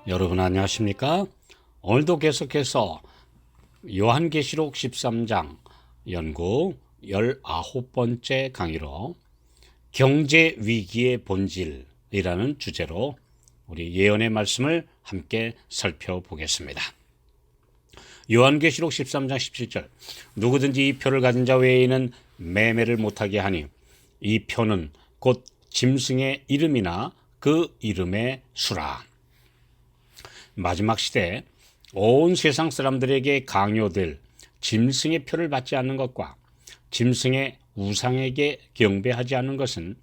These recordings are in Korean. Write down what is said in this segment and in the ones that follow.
여러분 안녕하십니까? 오늘도 계속해서 요한계시록 13장 연구 19번째 강의로 경제위기의 본질이라는 주제로 우리 예언의 말씀을 함께 살펴보겠습니다. 요한계시록 13장 17절 누구든지 이 표를 가진 자 외에는 매매를 못하게 하니 이 표는 곧 짐승의 이름이나 그 이름의 수라. 마지막 시대에 온 세상 사람들에게 강요될 짐승의 표를 받지 않는 것과 짐승의 우상에게 경배하지 않는 것은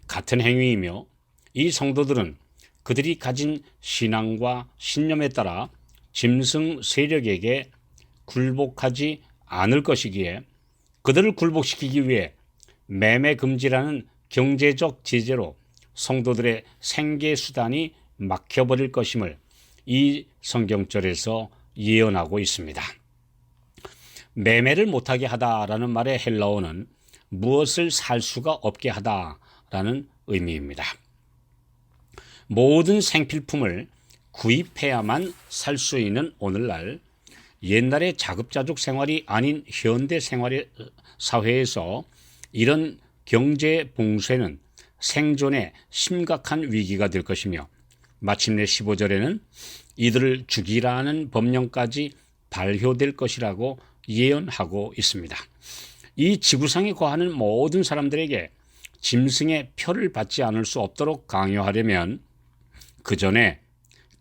같은 행위이며 이 성도들은 그들이 가진 신앙과 신념에 따라 짐승 세력에게 굴복하지 않을 것이기에 그들을 굴복시키기 위해 매매 금지라는 경제적 제재로 성도들의 생계 수단이 막혀버릴 것임을 이 성경절에서 예언하고 있습니다. 매매를 못하게 하다라는 말의 헬라어는 무엇을 살 수가 없게 하다라는 의미입니다. 모든 생필품을 구입해야만 살 수 있는 오늘날 옛날의 자급자족 생활이 아닌 현대 생활의 사회에서 이런 경제 봉쇄는 생존에 심각한 위기가 될 것이며 마침내 15절에는 이들을 죽이라는 법령까지 발효될 것이라고 예언하고 있습니다. 이 지구상에 거하는 모든 사람들에게 짐승의 표를 받지 않을 수 없도록 강요하려면 그 전에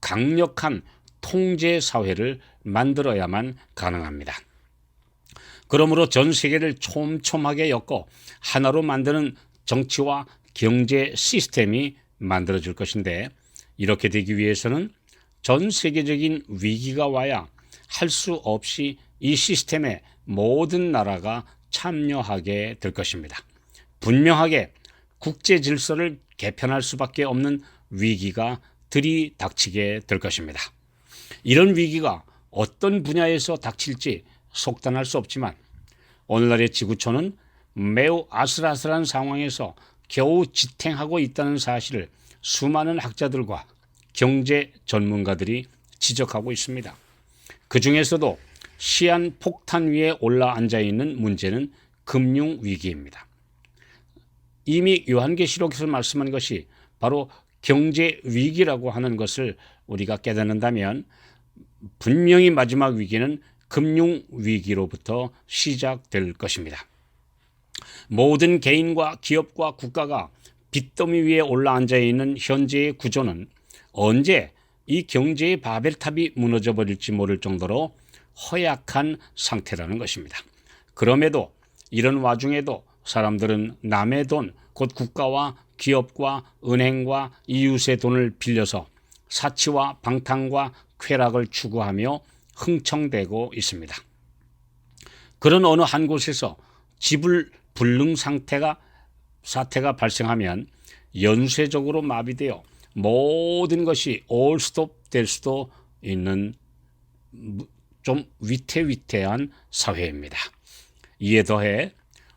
강력한 통제 사회를 만들어야만 가능합니다. 그러므로 전 세계를 촘촘하게 엮고 하나로 만드는 정치와 경제 시스템이 만들어질 것인데 이렇게 되기 위해서는 전 세계적인 위기가 와야 할 수 없이 이 시스템에 모든 나라가 참여하게 될 것입니다. 분명하게 국제 질서를 개편할 수밖에 없는 위기가 들이닥치게 될 것입니다. 이런 위기가 어떤 분야에서 닥칠지 속단할 수 없지만 오늘날의 지구촌은 매우 아슬아슬한 상황에서 겨우 지탱하고 있다는 사실을 수많은 학자들과 경제 전문가들이 지적하고 있습니다. 그 중에서도 시한폭탄 위에 올라앉아 있는 문제는 금융위기입니다. 이미 요한계시록에서 말씀한 것이 바로 경제위기라고 하는 것을 우리가 깨닫는다면 분명히 마지막 위기는 금융위기로부터 시작될 것입니다. 모든 개인과 기업과 국가가 빚더미 위에 올라앉아 있는 현재의 구조는 언제 이 경제의 바벨탑이 무너져 버릴지 모를 정도로 허약한 상태라는 것입니다. 그럼에도 이런 와중에도 사람들은 남의 돈, 곧 국가와 기업과 은행과 이웃의 돈을 빌려서 사치와 방탕과 쾌락을 추구하며 흥청대고 있습니다. 그런 어느 한 곳에서 지불 불능 사태가 발생하면 연쇄적으로 마비되어 모든 것이 올스톱 될 수도 있는 좀 위태위태한 사회입니다. 이에 더해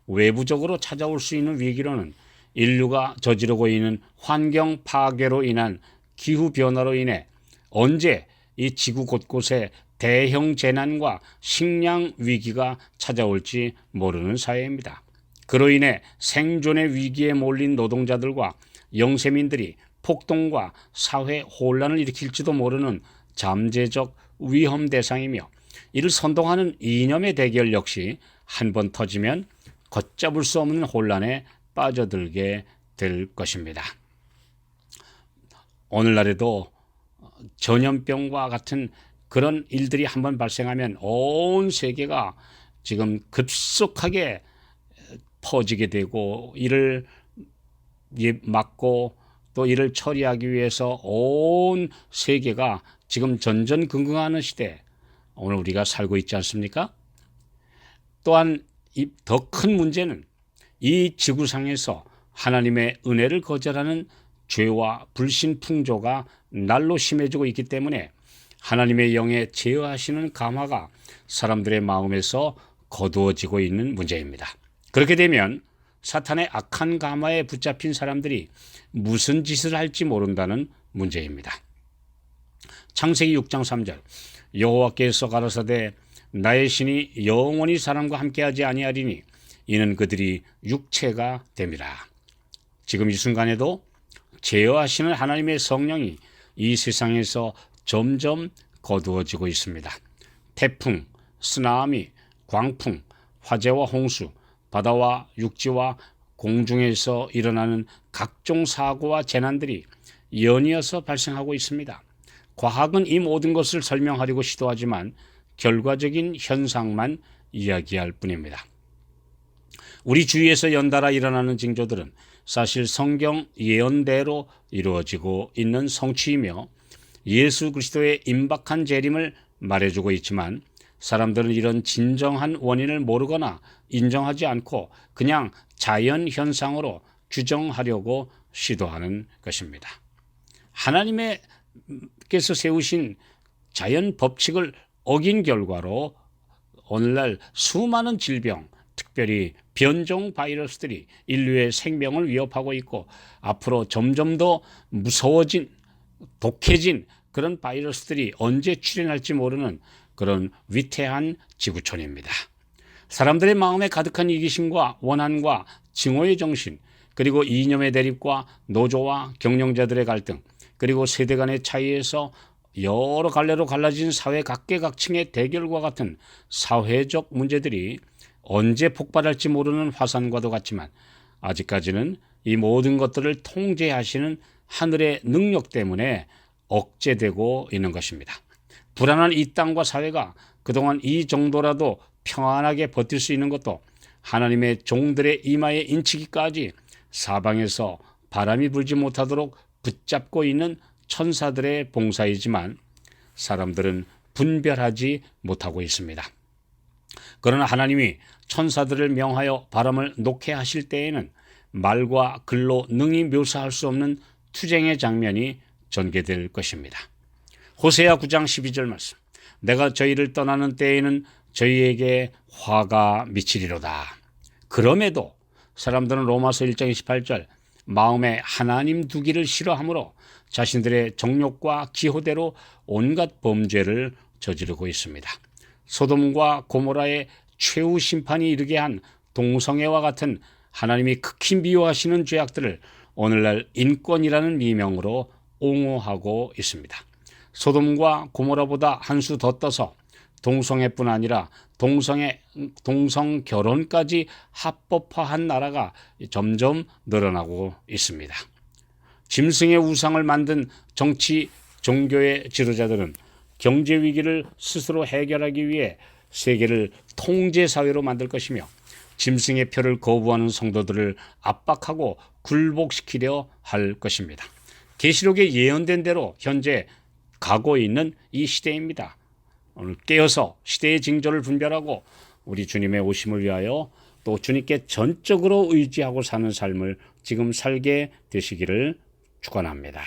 외부적으로 찾아올 수 있는 위기로는 인류가 저지르고 있는 환경 파괴로 인한 기후변화로 인해 언제 이 지구 곳곳에 대형 재난과 식량 위기가 찾아올지 모르는 사회입니다. 그로 인해 생존의 위기에 몰린 노동자들과 영세민들이 폭동과 사회 혼란을 일으킬지도 모르는 잠재적 위험 대상이며 이를 선동하는 이념의 대결 역시 한 번 터지면 걷잡을 수 없는 혼란에 빠져들게 될 것입니다. 오늘날에도 전염병과 같은 그런 일들이 한번 발생하면 온 세계가 지금 급속하게 퍼지게 되고 이를 막고 또 이를 처리하기 위해서 온 세계가 지금 전전긍긍하는 시대 오늘 우리가 살고 있지 않습니까? 또한 더 큰 문제는 이 지구상에서 하나님의 은혜를 거절하는 죄와 불신 풍조가 날로 심해지고 있기 때문에 하나님의 영에 제어하시는 감화가 사람들의 마음에서 거두어지고 있는 문제입니다. 그렇게 되면 사탄의 악한 감화에 붙잡힌 사람들이 무슨 짓을 할지 모른다는 문제입니다. 창세기 6장 3절 여호와께서 가라사대 나의 신이 영원히 사람과 함께하지 아니하리니 이는 그들이 육체가 됨이라. 지금 이 순간에도 제어하시는 하나님의 성령이 이 세상에서 점점 거두어지고 있습니다. 태풍, 쓰나미, 광풍, 화재와 홍수, 바다와 육지와 공중에서 일어나는 각종 사고와 재난들이 연이어서 발생하고 있습니다. 과학은 이 모든 것을 설명하려고 시도하지만 결과적인 현상만 이야기할 뿐입니다. 우리 주위에서 연달아 일어나는 징조들은 사실 성경 예언대로 이루어지고 있는 성취이며 예수 그리스도의 임박한 재림을 말해주고 있지만 사람들은 이런 진정한 원인을 모르거나 인정하지 않고 그냥 자연 현상으로 규정하려고 시도하는 것입니다. 하나님께서 세우신 자연 법칙을 어긴 결과로 오늘날 수많은 질병, 특별히 변종 바이러스들이 인류의 생명을 위협하고 있고 앞으로 점점 더 무서워진, 독해진 그런 바이러스들이 언제 출현할지 모르는 그런 위태한 지구촌입니다. 사람들의 마음에 가득한 이기심과 원한과 증오의 정신, 그리고 이념의 대립과 노조와 경영자들의 갈등, 그리고 세대 간의 차이에서 여러 갈래로 갈라진 사회 각계각층의 대결과 같은 사회적 문제들이 언제 폭발할지 모르는 화산과도 같지만 아직까지는 이 모든 것들을 통제하시는 하늘의 능력 때문에 억제되고 있는 것입니다. 불안한 이 땅과 사회가 그동안 이 정도라도 평안하게 버틸 수 있는 것도 하나님의 종들의 이마에 인치기까지 사방에서 바람이 불지 못하도록 붙잡고 있는 천사들의 봉사이지만 사람들은 분별하지 못하고 있습니다. 그러나 하나님이 천사들을 명하여 바람을 놓게 하실 때에는 말과 글로 능히 묘사할 수 없는 투쟁의 장면이 전개될 것입니다. 호세아 9장 12절 말씀. 내가 저희를 떠나는 때에는 저희에게 화가 미치리로다. 그럼에도 사람들은 로마서 1장 28절 마음에 하나님 두기를 싫어하므로 자신들의 정욕과 기호대로 온갖 범죄를 저지르고 있습니다. 소돔과 고모라의 최후 심판이 이르게 한 동성애와 같은 하나님이 극히 미워하시는 죄악들을 오늘날 인권이라는 미명으로 옹호하고 있습니다. 소돔과 고모라보다 한 수 더 떠서 동성애뿐 아니라 동성 결혼까지 합법화한 나라가 점점 늘어나고 있습니다. 짐승의 우상을 만든 정치, 종교의 지도자들은 경제 위기를 스스로 해결하기 위해 세계를 통제 사회로 만들 것이며 짐승의 표를 거부하는 성도들을 압박하고 굴복시키려 할 것입니다. 계시록에 예언된 대로 현재 가고 있는 이 시대입니다. 오늘 깨어서 시대의 징조를 분별하고 우리 주님의 오심을 위하여 또 주님께 전적으로 의지하고 사는 삶을 지금 살게 되시기를 축원합니다.